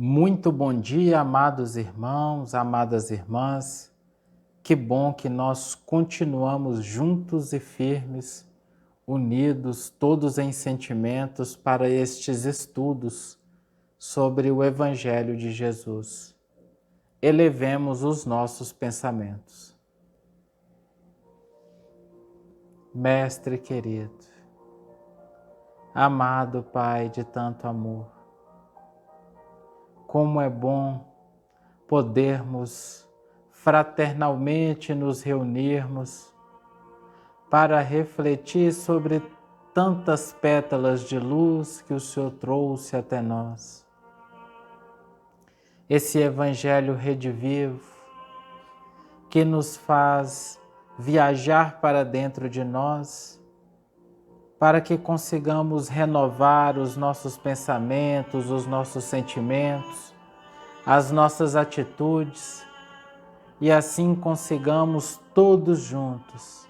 Muito bom dia, amados irmãos, amadas irmãs. Que bom que nós continuamos juntos e firmes, unidos, todos em sentimentos, para estes estudos sobre o Evangelho de Jesus. Elevemos os nossos pensamentos. Mestre querido, amado Pai de tanto amor, como é bom podermos fraternalmente nos reunirmos para refletir sobre tantas pétalas de luz que o Senhor trouxe até nós. Esse Evangelho redivivo que nos faz viajar para dentro de nós, para que consigamos renovar os nossos pensamentos, os nossos sentimentos, as nossas atitudes, e assim consigamos todos juntos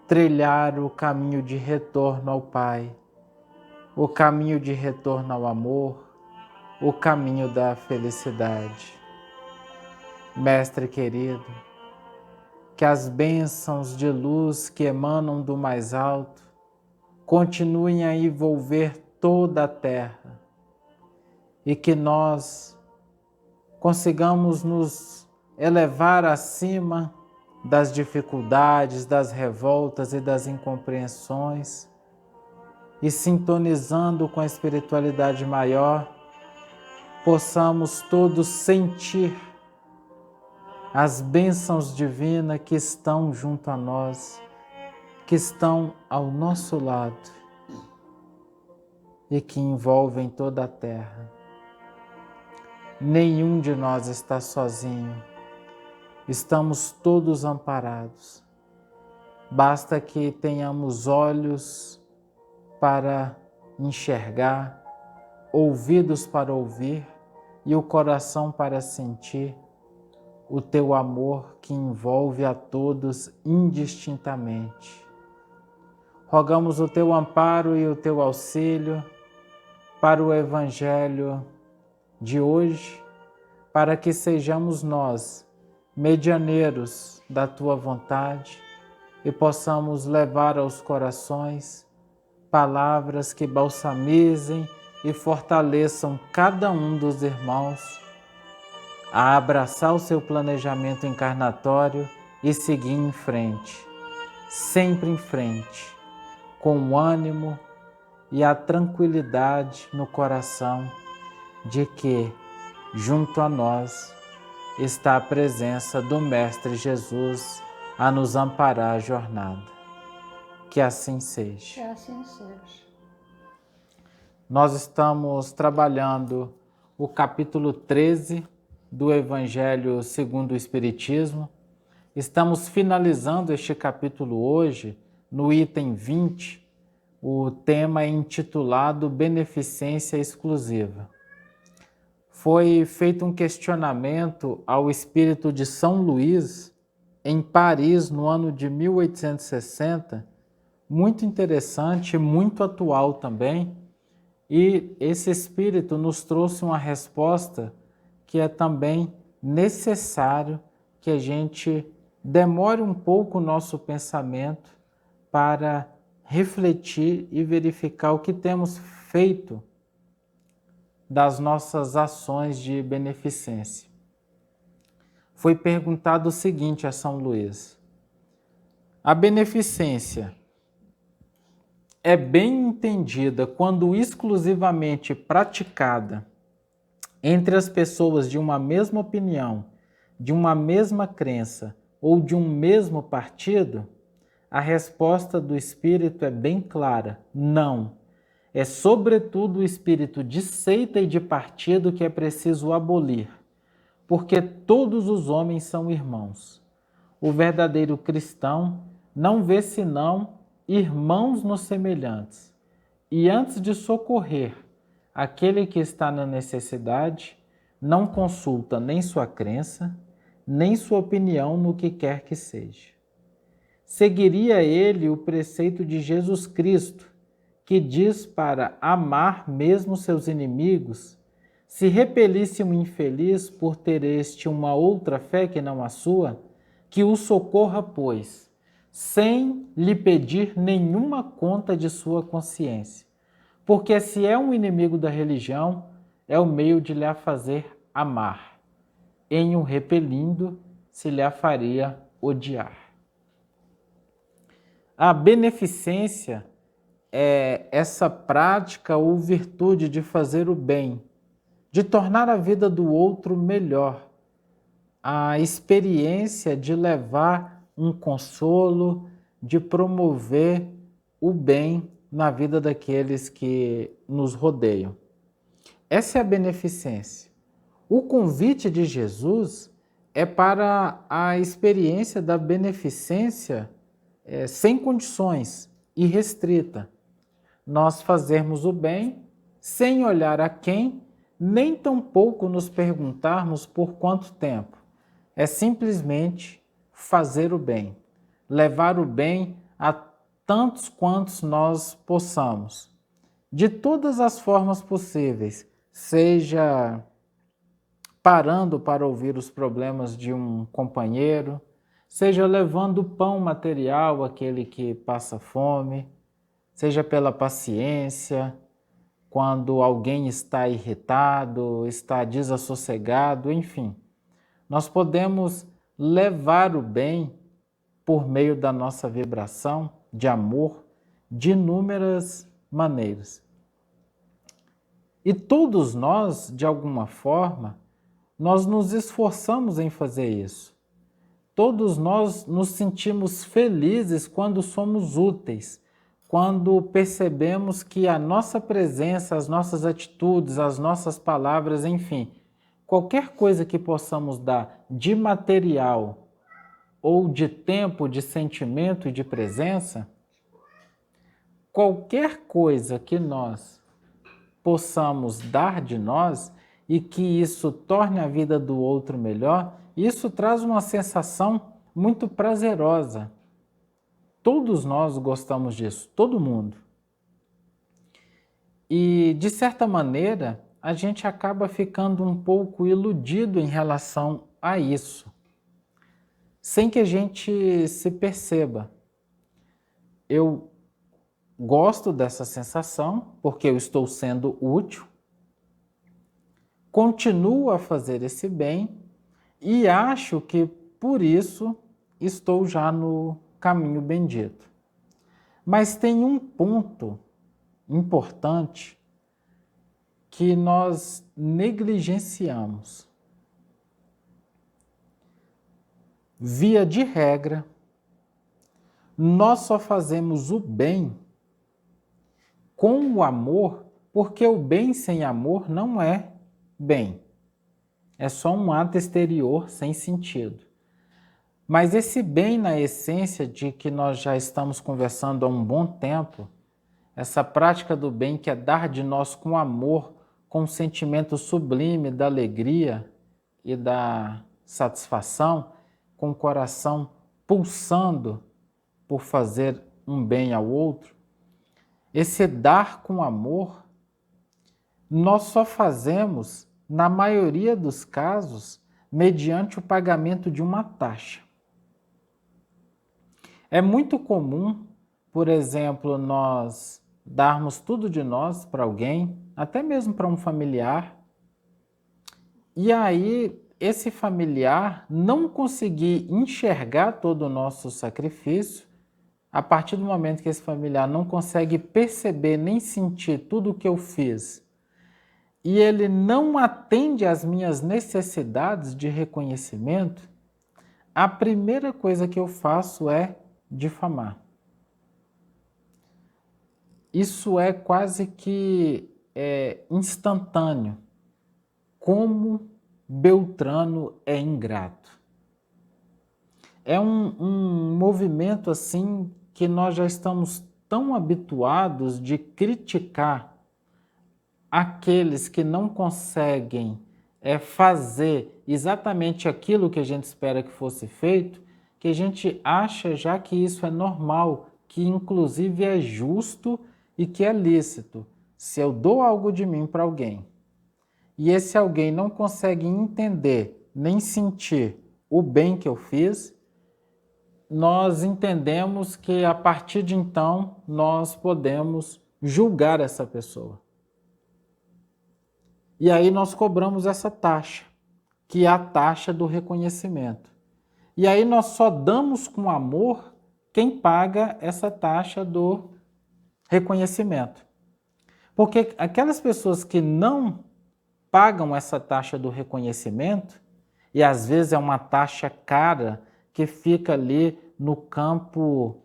trilhar o caminho de retorno ao Pai, o caminho de retorno ao amor, o caminho da felicidade. Mestre querido, que as bênçãos de luz que emanam do mais alto continuem a envolver toda a terra e que nós consigamos nos elevar acima das dificuldades, das revoltas e das incompreensões e, sintonizando com a espiritualidade maior, possamos todos sentir as bênçãos divinas que estão junto a nós, que estão ao nosso lado e que envolvem toda a terra. Nenhum de nós está sozinho, estamos todos amparados. Basta que tenhamos olhos para enxergar, ouvidos para ouvir e o coração para sentir o teu amor que envolve a todos indistintamente. Rogamos o teu amparo e o teu auxílio para o Evangelho de hoje, para que sejamos nós medianeiros da tua vontade e possamos levar aos corações palavras que balsamizem e fortaleçam cada um dos irmãos a abraçar o seu planejamento encarnatório e seguir em frente, sempre em frente, com o ânimo e a tranquilidade no coração de que, junto a nós, está a presença do Mestre Jesus a nos amparar a jornada. Que assim seja. Que assim seja. Nós estamos trabalhando o capítulo 13 do Evangelho segundo o Espiritismo. Estamos finalizando este capítulo hoje, no item 20, o tema é intitulado Beneficência Exclusiva. Foi feito um questionamento ao espírito de São Luís, em Paris, no ano de 1860, muito interessante, muito atual também, e esse espírito nos trouxe uma resposta que é também necessário que a gente demore um pouco o nosso pensamento para refletir e verificar o que temos feito das nossas ações de beneficência. Foi perguntado o seguinte a São Luís: a beneficência é bem entendida quando exclusivamente praticada entre as pessoas de uma mesma opinião, de uma mesma crença ou de um mesmo partido? A resposta do espírito é bem clara: não. É sobretudo o espírito de seita e de partido que é preciso abolir, porque todos os homens são irmãos. O verdadeiro cristão não vê senão irmãos nos semelhantes, e antes de socorrer aquele que está na necessidade, não consulta nem sua crença, nem sua opinião no que quer que seja. Seguiria ele o preceito de Jesus Cristo, que diz para amar mesmo seus inimigos, se repelisse um infeliz por ter este uma outra fé que não a sua, que o socorra, pois, sem lhe pedir nenhuma conta de sua consciência. Porque se é um inimigo da religião, é o meio de lhe a fazer amar. Em o repelindo, se lhe a faria odiar. A beneficência é essa prática ou virtude de fazer o bem, de tornar a vida do outro melhor, a experiência de levar um consolo, de promover o bem na vida daqueles que nos rodeiam. Essa é a beneficência. O convite de Jesus é para a experiência da beneficência sem condições, irrestrita. Nós fazermos o bem sem olhar a quem, nem tampouco nos perguntarmos por quanto tempo. É simplesmente fazer o bem, levar o bem a tantos quantos nós possamos, de todas as formas possíveis, seja parando para ouvir os problemas de um companheiro, seja levando pão material àquele que passa fome, seja pela paciência, quando alguém está irritado, está desassossegado, enfim. Nós podemos levar o bem por meio da nossa vibração de amor de inúmeras maneiras. E todos nós, de alguma forma, nós nos esforçamos em fazer isso. Todos nós nos sentimos felizes quando somos úteis, quando percebemos que a nossa presença, as nossas atitudes, as nossas palavras, enfim, qualquer coisa que possamos dar de material ou de tempo, de sentimento e de presença, qualquer coisa que nós possamos dar de nós e que isso torne a vida do outro melhor, isso traz uma sensação muito prazerosa. Todos nós gostamos disso, todo mundo. E, de certa maneira, a gente acaba ficando um pouco iludido em relação a isso, sem que a gente se perceba. Eu gosto dessa sensação, porque eu estou sendo útil, continuo a fazer esse bem e acho que, por isso, estou já no caminho bendito. Mas tem um ponto importante que nós negligenciamos. Via de regra, nós só fazemos o bem com o amor, porque o bem sem amor não é bem. É só um ato exterior sem sentido. Mas esse bem na essência de que nós já estamos conversando há um bom tempo, essa prática do bem que é dar de nós com amor, com um sentimento sublime da alegria e da satisfação, com o coração pulsando por fazer um bem ao outro, esse dar com amor, nós só fazemos, na maioria dos casos, mediante o pagamento de uma taxa. É muito comum, por exemplo, nós darmos tudo de nós para alguém, até mesmo para um familiar, e aí esse familiar não conseguir enxergar todo o nosso sacrifício, a partir do momento que esse familiar não consegue perceber nem sentir tudo o que eu fiz, e ele não atende às minhas necessidades de reconhecimento, a primeira coisa que eu faço é difamar. Isso é quase que instantâneo. Como Beltrano é ingrato. É um movimento assim que nós já estamos tão habituados de criticar aqueles que não conseguem fazer exatamente aquilo que a gente espera que fosse feito, que a gente acha já que isso é normal, que inclusive é justo e que é lícito. Se eu dou algo de mim para alguém e esse alguém não consegue entender nem sentir o bem que eu fiz, nós entendemos que a partir de então nós podemos julgar essa pessoa. E aí nós cobramos essa taxa, que é a taxa do reconhecimento. E aí nós só damos com amor quem paga essa taxa do reconhecimento. Porque aquelas pessoas que não pagam essa taxa do reconhecimento, e às vezes é uma taxa cara que fica ali no campo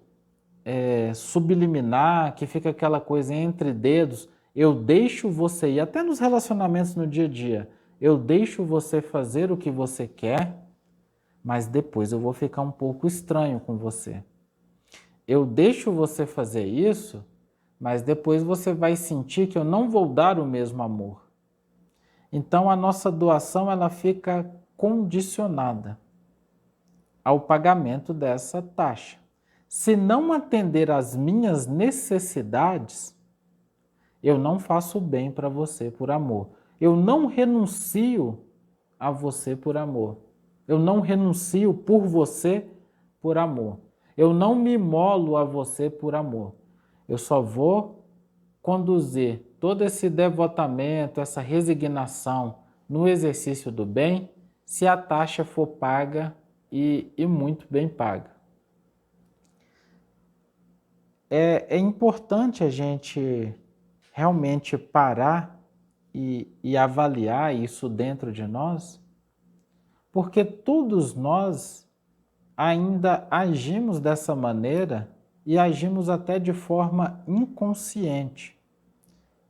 subliminar, que fica aquela coisa entre dedos, eu deixo você ir, até nos relacionamentos no dia a dia, eu deixo você fazer o que você quer, mas depois eu vou ficar um pouco estranho com você. Eu deixo você fazer isso, mas depois você vai sentir que eu não vou dar o mesmo amor. Então a nossa doação ela fica condicionada ao pagamento dessa taxa. Se não atender às minhas necessidades, eu não faço bem para você por amor. Eu não renuncio a você por amor. Eu não renuncio por você por amor. Eu não me imolo a você por amor. Eu só vou conduzir todo esse devotamento, essa resignação no exercício do bem, se a taxa for paga e muito bem paga. É importante a gente realmente parar e avaliar isso dentro de nós, porque todos nós ainda agimos dessa maneira e agimos até de forma inconsciente.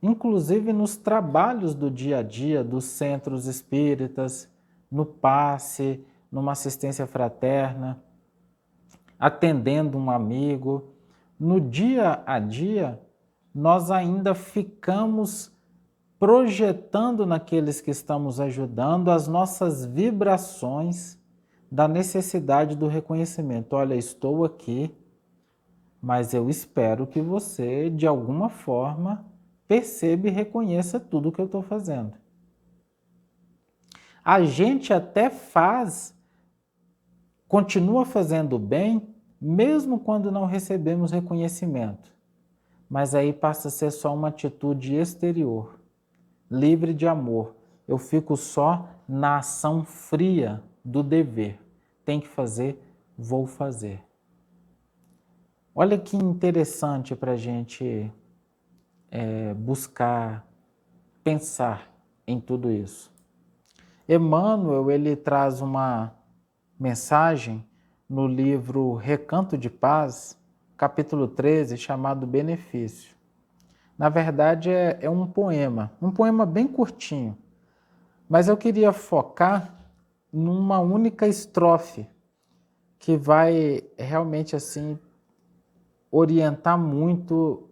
Inclusive nos trabalhos do dia a dia dos centros espíritas, no passe, numa assistência fraterna, atendendo um amigo. No dia a dia, nós ainda ficamos projetando naqueles que estamos ajudando as nossas vibrações da necessidade do reconhecimento. Olha, estou aqui, mas eu espero que você, de alguma forma, perceba e reconheça tudo que eu estou fazendo. A gente até continua fazendo bem, mesmo quando não recebemos reconhecimento. Mas aí passa a ser só uma atitude exterior, livre de amor. Eu fico só na ação fria do dever. Tem que fazer, vou fazer. Olha que interessante para a gente buscar pensar em tudo isso. Emmanuel, ele traz uma mensagem no livro Recanto de Paz, capítulo 13, chamado Benefício. Na verdade, é um poema bem curtinho, mas eu queria focar numa única estrofe que vai realmente assim orientar muito,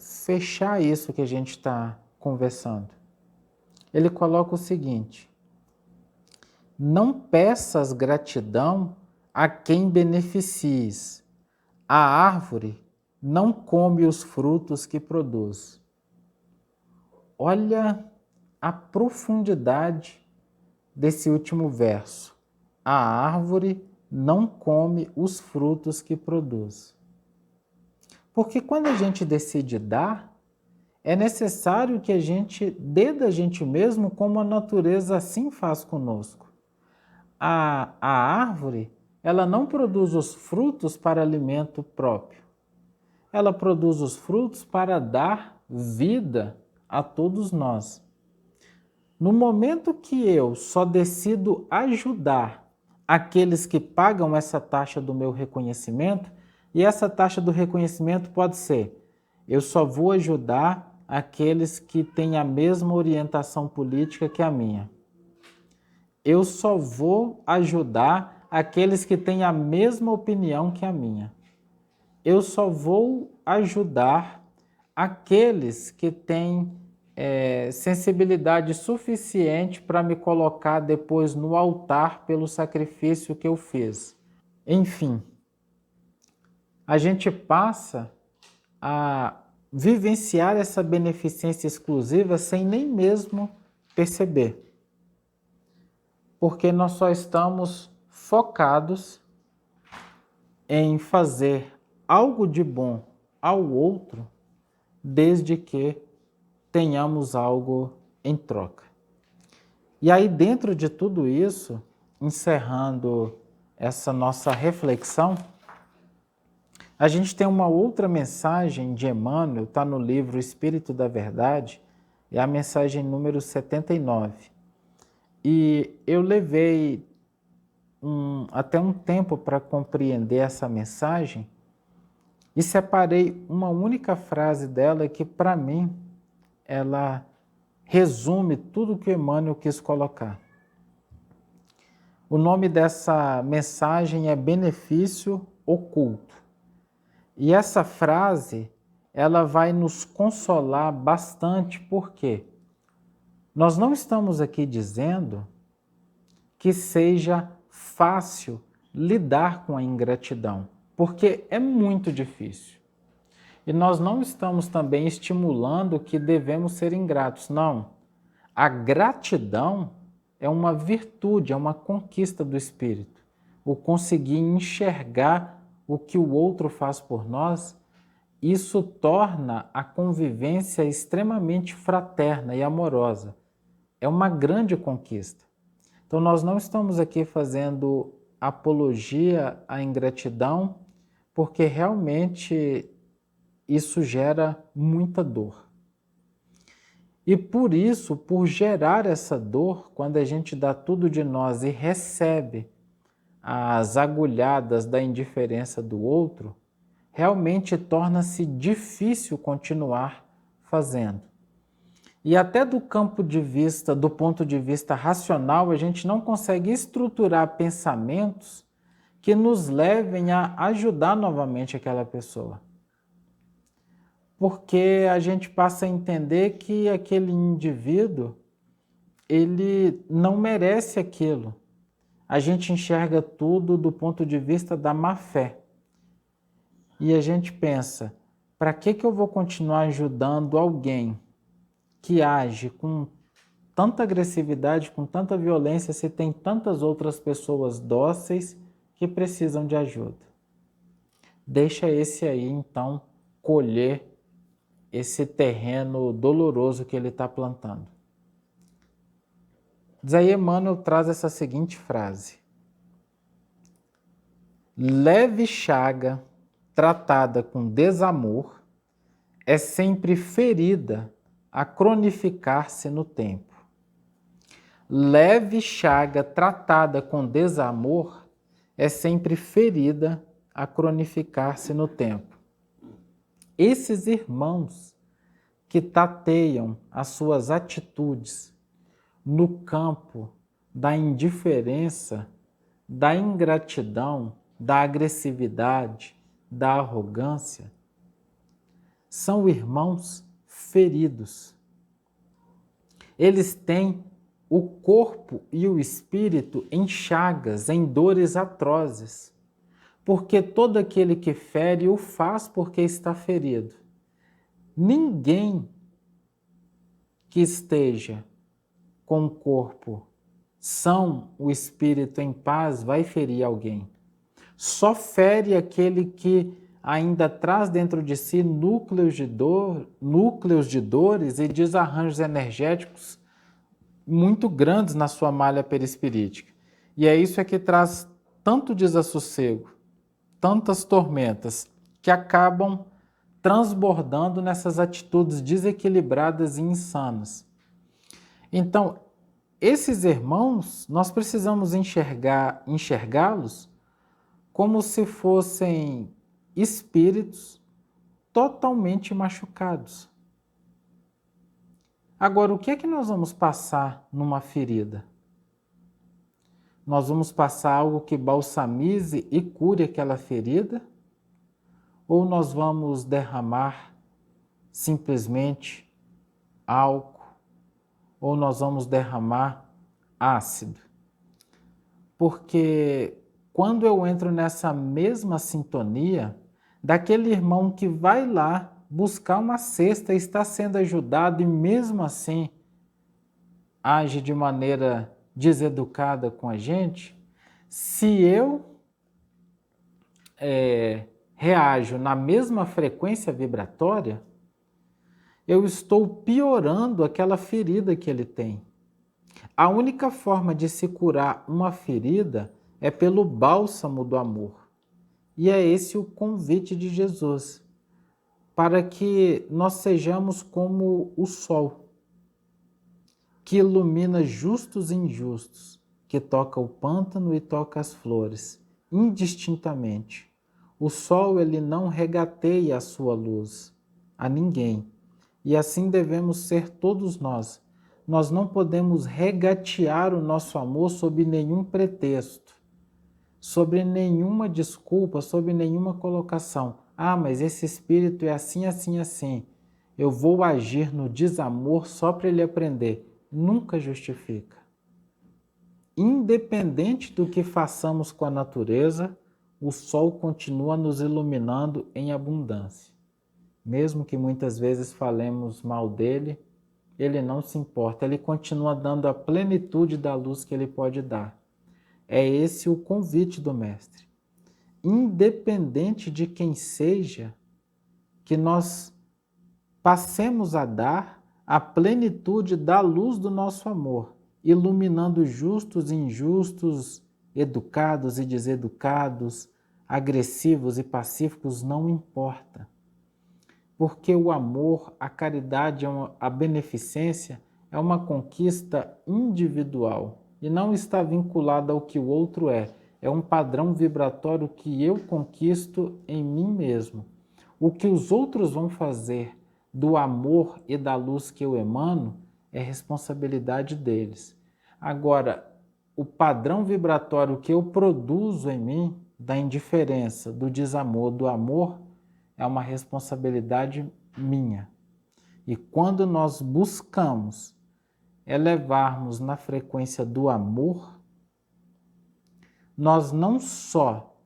fechar isso que a gente está conversando. Ele coloca o seguinte: não peças gratidão a quem beneficies. A árvore não come os frutos que produz. Olha a profundidade desse último verso. A árvore não come os frutos que produz. Porque quando a gente decide dar, é necessário que a gente dê da gente mesmo como a natureza assim faz conosco. A árvore, ela não produz os frutos para alimento próprio. Ela produz os frutos para dar vida a todos nós. No momento que eu só decido ajudar aqueles que pagam essa taxa do meu reconhecimento, e essa taxa do reconhecimento pode ser: eu só vou ajudar aqueles que têm a mesma orientação política que a minha. Eu só vou ajudar aqueles que têm a mesma opinião que a minha. Eu só vou ajudar aqueles que têm sensibilidade suficiente para me colocar depois no altar pelo sacrifício que eu fiz. Enfim, a gente passa a vivenciar essa beneficência exclusiva sem nem mesmo perceber. Porque nós só estamos focados em fazer algo de bom ao outro, desde que tenhamos algo em troca. E aí, dentro de tudo isso, encerrando essa nossa reflexão, a gente tem uma outra mensagem de Emmanuel, está no livro Espírito da Verdade, é a mensagem número 79. E eu levei até um tempo para compreender essa mensagem e separei uma única frase dela que, para mim, ela resume tudo que Emmanuel quis colocar. O nome dessa mensagem é Benefício Oculto. E essa frase, ela vai nos consolar bastante, porque nós não estamos aqui dizendo que seja fácil lidar com a ingratidão, porque é muito difícil. E nós não estamos também estimulando que devemos ser ingratos, não. A gratidão é uma virtude, é uma conquista do espírito. O conseguir enxergar o que o outro faz por nós, isso torna a convivência extremamente fraterna e amorosa. É uma grande conquista. Então, nós não estamos aqui fazendo apologia à ingratidão, porque realmente isso gera muita dor. E por isso, por gerar essa dor, quando a gente dá tudo de nós e recebe as agulhadas da indiferença do outro, realmente torna-se difícil continuar fazendo. E até do ponto de vista racional, a gente não consegue estruturar pensamentos que nos levem a ajudar novamente aquela pessoa. Porque a gente passa a entender que aquele indivíduo, ele não merece aquilo. A gente enxerga tudo do ponto de vista da má-fé. E a gente pensa, para que eu vou continuar ajudando alguém que age com tanta agressividade, com tanta violência, se tem tantas outras pessoas dóceis que precisam de ajuda? Deixa esse aí, então, colher esse terreno doloroso que ele está plantando. Daí Emmanuel traz essa seguinte frase: leve chaga tratada com desamor é sempre ferida a cronificar-se no tempo. Leve chaga tratada com desamor é sempre ferida a cronificar-se no tempo. Esses irmãos que tateiam as suas atitudes no campo da indiferença, da ingratidão, da agressividade, da arrogância, são irmãos feridos. Eles têm o corpo e o espírito em chagas, em dores atrozes, porque todo aquele que fere o faz porque está ferido. Ninguém que esteja com o corpo são, o espírito em paz, vai ferir alguém. Só fere aquele que ainda traz dentro de si núcleos de dores e desarranjos energéticos muito grandes na sua malha perispirítica. E é isso que traz tanto desassossego, tantas tormentas, que acabam transbordando nessas atitudes desequilibradas e insanas. Então, esses irmãos, nós precisamos enxergá-los como se fossem espíritos totalmente machucados. Agora, o que é que nós vamos passar numa ferida? Nós vamos passar algo que balsamize e cure aquela ferida? Ou nós vamos derramar simplesmente álcool? Ou nós vamos derramar ácido? Porque quando eu entro nessa mesma sintonia daquele irmão que vai lá buscar uma cesta e está sendo ajudado e mesmo assim age de maneira deseducada com a gente, se eu reajo na mesma frequência vibratória, eu estou piorando aquela ferida que ele tem. A única forma de se curar uma ferida é pelo bálsamo do amor. E é esse o convite de Jesus, para que nós sejamos como o sol, que ilumina justos e injustos, que toca o pântano e toca as flores, indistintamente. O sol, ele não regateia a sua luz a ninguém. E assim devemos ser todos nós. Nós não podemos regatear o nosso amor sob nenhum pretexto, sobre nenhuma desculpa, sobre nenhuma colocação. Ah, mas esse espírito é assim, assim, assim. Eu vou agir no desamor só para ele aprender. Nunca justifica. Independente do que façamos com a natureza, o sol continua nos iluminando em abundância. Mesmo que muitas vezes falemos mal dele, ele não se importa, ele continua dando a plenitude da luz que ele pode dar. É esse o convite do Mestre. Independente de quem seja, que nós passemos a dar a plenitude da luz do nosso amor, iluminando justos e injustos, educados e deseducados, agressivos e pacíficos, não importa. Porque o amor, a caridade, a beneficência é uma conquista individual e não está vinculada ao que o outro é. É um padrão vibratório que eu conquisto em mim mesmo. O que os outros vão fazer do amor e da luz que eu emano é responsabilidade deles. Agora, o padrão vibratório que eu produzo em mim, da indiferença, do desamor, do amor, é uma responsabilidade minha. E quando nós buscamos elevarmos na frequência do amor, nós não só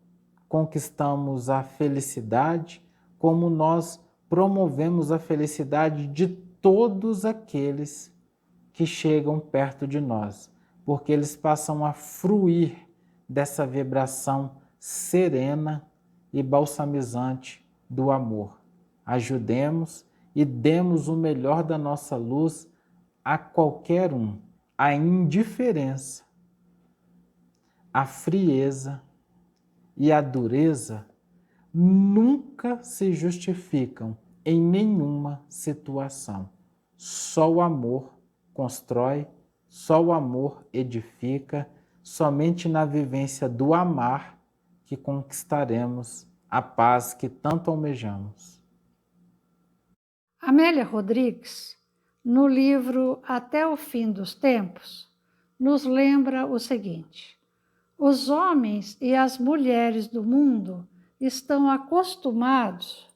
conquistamos a felicidade, como nós promovemos a felicidade de todos aqueles que chegam perto de nós, porque eles passam a fruir dessa vibração serena e balsamizante do amor. Ajudemos e demos o melhor da nossa luz a qualquer um. A indiferença, a frieza e a dureza nunca se justificam em nenhuma situação. Só o amor constrói, só o amor edifica, somente na vivência do amar que conquistaremos a paz que tanto almejamos. Amélia Rodrigues, no livro Até o Fim dos Tempos, nos lembra o seguinte: os homens e as mulheres do mundo estão acostumados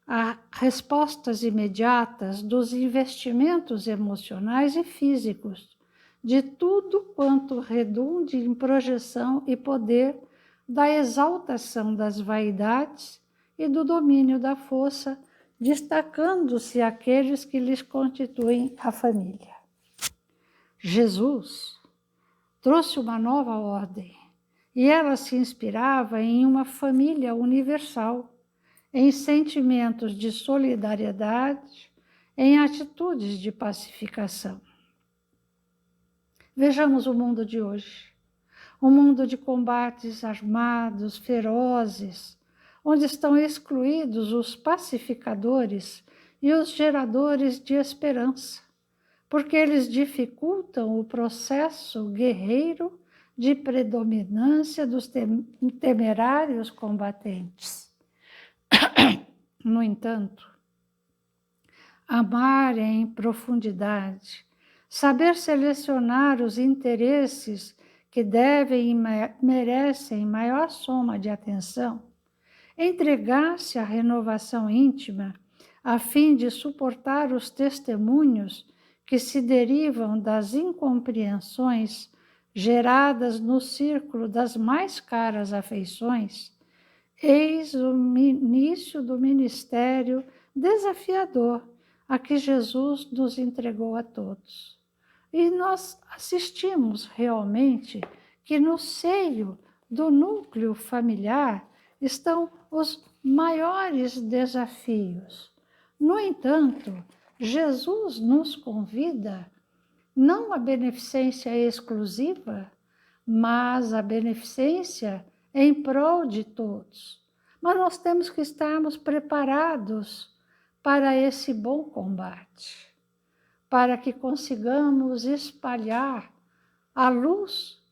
a respostas imediatas dos investimentos emocionais e físicos, de tudo quanto redunde em projeção e poder da exaltação das vaidades e do domínio da força, destacando-se aqueles que lhes constituem a família. Jesus trouxe uma nova ordem, e ela se inspirava em uma família universal, em sentimentos de solidariedade, em atitudes de pacificação. Vejamos o mundo de hoje, um mundo de combates armados, ferozes, onde estão excluídos os pacificadores e os geradores de esperança, porque eles dificultam o processo guerreiro de predominância dos temerários combatentes. No entanto, amar em profundidade, saber selecionar os interesses que devem e merecem maior soma de atenção, entregar-se à renovação íntima, a fim de suportar os testemunhos que se derivam das incompreensões geradas no círculo das mais caras afeições, eis o início do ministério desafiador a que Jesus nos entregou a todos. E nós assistimos realmente que no seio do núcleo familiar estão os maiores desafios. No entanto, Jesus nos convida não à beneficência exclusiva, mas à beneficência em prol de todos. Mas nós temos que estarmos preparados para esse bom combate, para que consigamos espalhar a luz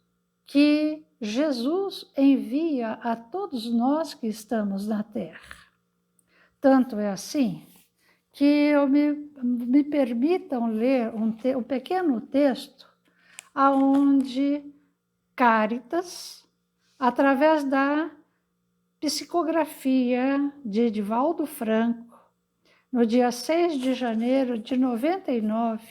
que Jesus envia a todos nós que estamos na Terra. Tanto é assim que me permitam ler um pequeno texto onde Cáritas, através da psicografia de Divaldo Franco, no dia 6 de janeiro de 99,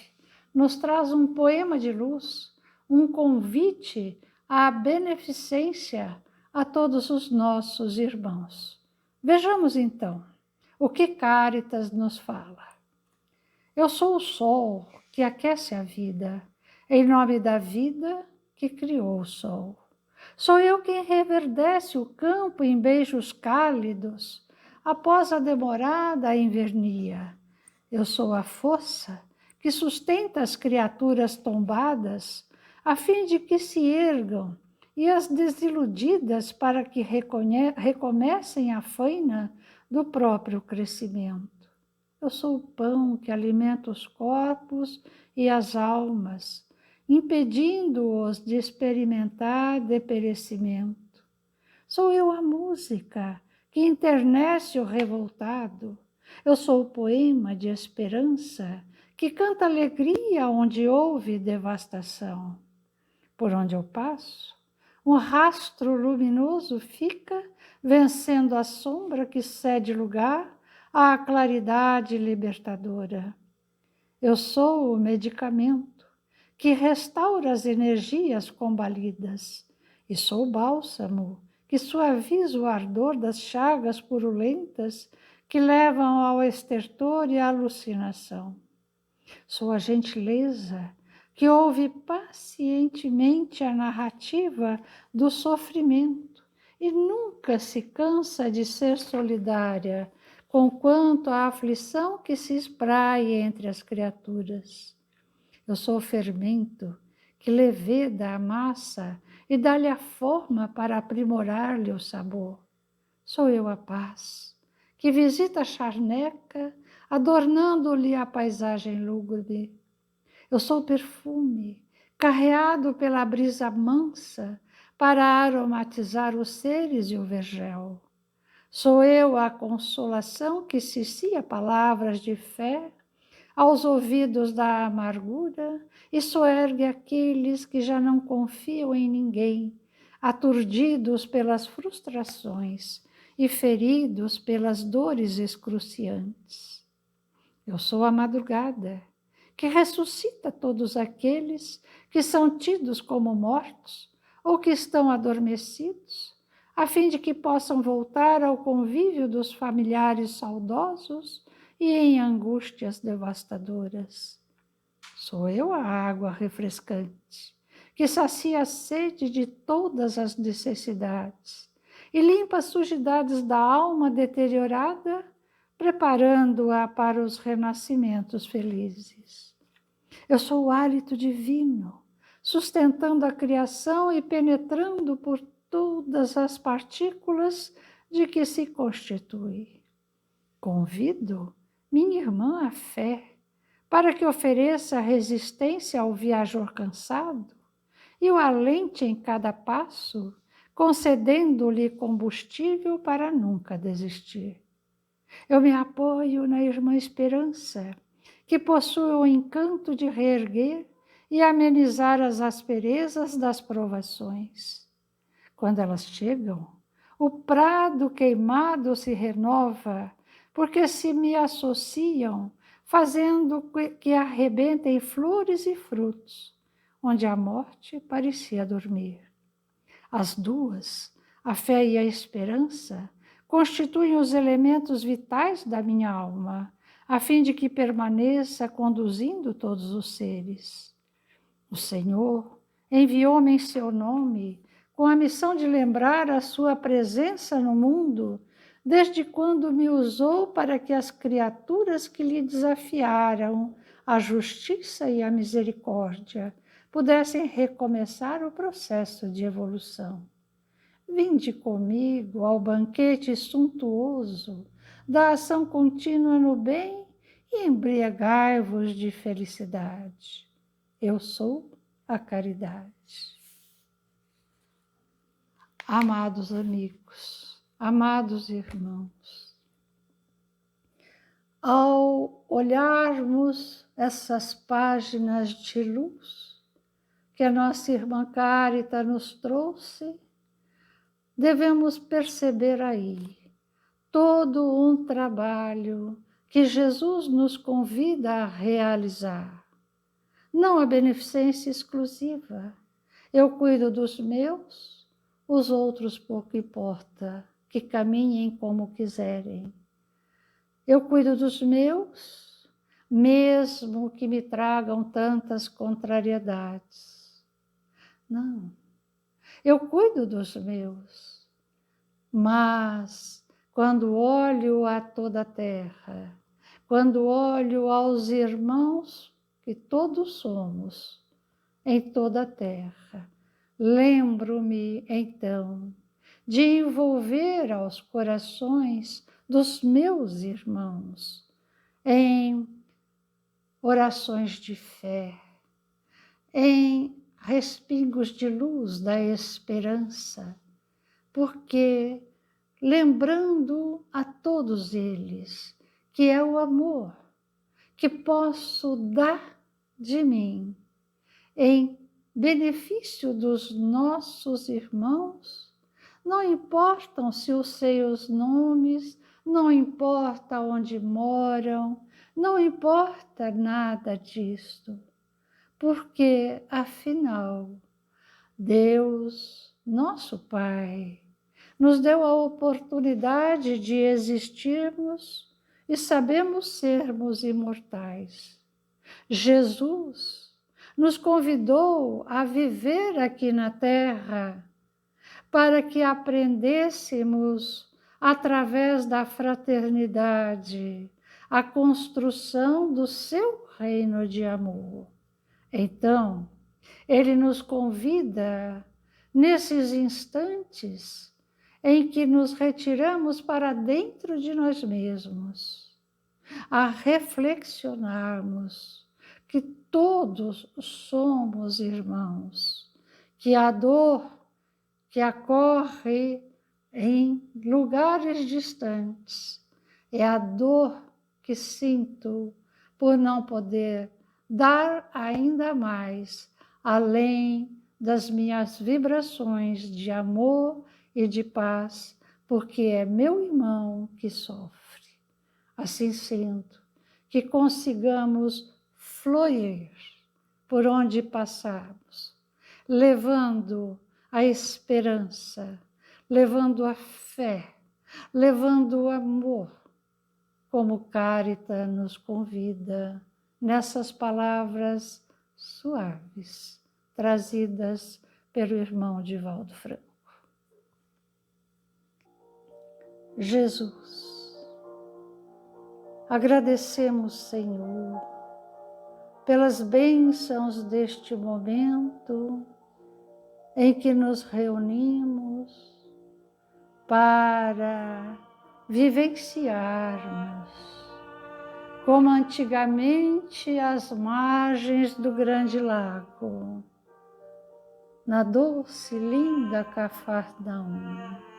nos traz um poema de luz, um convite à beneficência a todos os nossos irmãos. Vejamos então o que Cáritas nos fala. Eu sou o sol que aquece a vida, em nome da vida que criou o sol. Sou eu quem reverdece o campo em beijos cálidos, após a demorada invernia. Eu sou a força que sustenta as criaturas tombadas, a fim de que se ergam, e as desiludidas para que recomecem a faina do próprio crescimento. Eu sou o pão que alimenta os corpos e as almas, impedindo-os de experimentar deperecimento. Sou eu a música que enternece o revoltado. Eu sou o poema de esperança que canta alegria onde houve devastação. Por onde eu passo, um rastro luminoso fica, vencendo a sombra que cede lugar à claridade libertadora. Eu sou o medicamento que restaura as energias combalidas, e sou o bálsamo que suaviza o ardor das chagas purulentas que levam ao estertor e à alucinação. Sou a gentileza que ouve pacientemente a narrativa do sofrimento e nunca se cansa de ser solidária, conquanto a aflição que se espraia entre as criaturas. Eu sou o fermento que leveda a massa e dá-lhe a forma para aprimorar-lhe o sabor. Sou eu a paz, que visita a charneca, adornando-lhe a paisagem lúgubre. Eu sou o perfume, carreado pela brisa mansa, para aromatizar os seres e o vergel. Sou eu a consolação que cicia palavras de fé aos ouvidos da amargura e soergue aqueles que já não confiam em ninguém, aturdidos pelas frustrações e feridos pelas dores excruciantes. Eu sou a madrugada, que ressuscita todos aqueles que são tidos como mortos ou que estão adormecidos, a fim de que possam voltar ao convívio dos familiares saudosos e em angústias devastadoras. Sou eu a água refrescante, que sacia a sede de todas as necessidades e limpa as sujidades da alma deteriorada, preparando-a para os renascimentos felizes. Eu sou o hálito divino, sustentando a criação e penetrando por todas as partículas de que se constitui. Convido minha irmã à fé, para que ofereça resistência ao viajor cansado e o alente em cada passo, concedendo-lhe combustível para nunca desistir. Eu me apoio na irmã Esperança, que possui o encanto de reerguer e amenizar as asperezas das provações. Quando elas chegam, o prado queimado se renova, porque se me associam, fazendo que arrebentem flores e frutos, onde a morte parecia dormir. As duas, a fé e a esperança, constituem os elementos vitais da minha alma, a fim de que permaneça conduzindo todos os seres. O Senhor enviou-me em seu nome, com a missão de lembrar a sua presença no mundo, desde quando me usou para que as criaturas que lhe desafiaram a justiça e a misericórdia pudessem recomeçar o processo de evolução. Vinde comigo ao banquete suntuoso da ação contínua no bem e embriagai-vos de felicidade. Eu sou a caridade. Amados amigos, amados irmãos, ao olharmos essas páginas de luz que a nossa irmã Cárita nos trouxe, devemos perceber aí todo um trabalho que Jesus nos convida a realizar. Não a beneficência exclusiva. Eu cuido dos meus, os outros pouco importa, que caminhem como quiserem. Eu cuido dos meus, mesmo que me tragam tantas contrariedades. Não, eu cuido dos meus, mas quando olho a toda a terra, quando olho aos irmãos que todos somos em toda a terra, lembro-me então de envolver aos corações dos meus irmãos em orações de fé, em respingos de luz da esperança, porque lembrando a todos eles que é o amor que posso dar de mim em benefício dos nossos irmãos, não importam se os seus nomes, não importa onde moram, não importa nada disto, porque, afinal, Deus, nosso Pai, nos deu a oportunidade de existirmos e sabemos sermos imortais. Jesus nos convidou a viver aqui na Terra para que aprendêssemos, através da fraternidade, a construção do seu reino de amor. Então, ele nos convida, nesses instantes em que nos retiramos para dentro de nós mesmos, a reflexionarmos que todos somos irmãos, que a dor que ocorre em lugares distantes é a dor que sinto por não poder dar ainda mais, além das minhas vibrações de amor e de paz, porque é meu irmão que sofre. Assim sendo, que consigamos fluir por onde passarmos, levando a esperança, levando a fé, levando o amor, como Cárita nos convida nessas palavras suaves, trazidas pelo irmão Divaldo Franco. Jesus, agradecemos, Senhor, pelas bênçãos deste momento em que nos reunimos para vivenciarmos, como antigamente às margens do grande lago, na doce e linda Cafarnaum,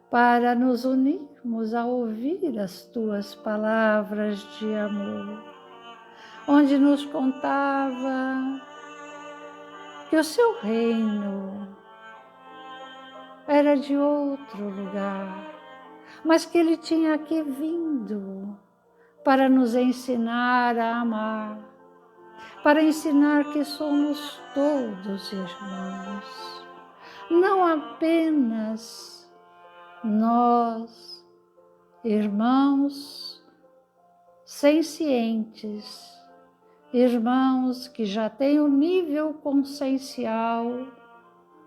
para nos unirmos a ouvir as tuas palavras de amor, onde nos contava que o seu reino era de outro lugar, mas que ele tinha aqui vindo para nos ensinar a amar, para ensinar que somos todos irmãos, não apenas nós, irmãos sencientes, irmãos que já têm o nível consciencial,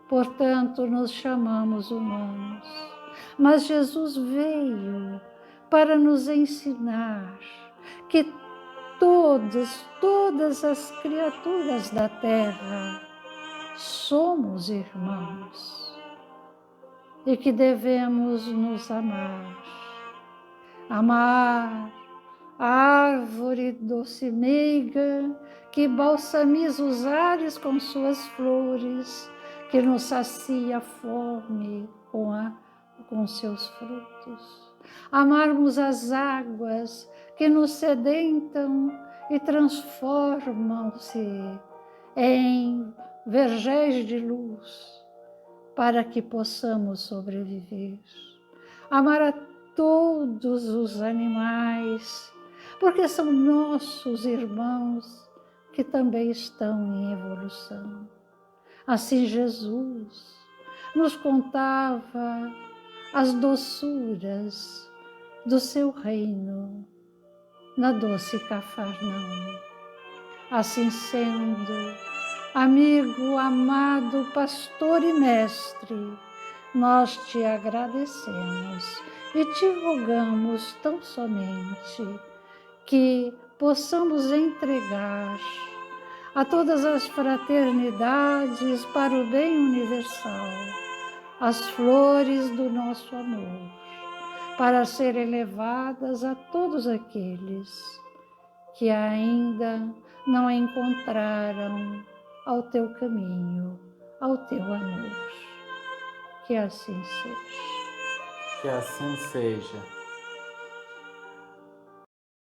portanto nos chamamos humanos. Mas Jesus veio para nos ensinar que todas as criaturas da Terra somos irmãos e que devemos nos amar. Amar a árvore doce meiga que balsamiza os ares com suas flores, que nos sacia a fome com seus frutos. Amarmos as águas que nos sedentam e transformam-se em vergéis de luz para que possamos sobreviver. Amar a todos os animais, porque são nossos irmãos que também estão em evolução. Assim Jesus nos contava as doçuras do seu reino na doce Cafarnaum. Assim sendo, amigo, amado, pastor e mestre, nós te agradecemos e te rogamos tão somente que possamos entregar a todas as fraternidades para o bem universal as flores do nosso amor, para serem levadas a todos aqueles que ainda não encontraram ao teu caminho, ao teu amor. Que assim seja. Que assim seja.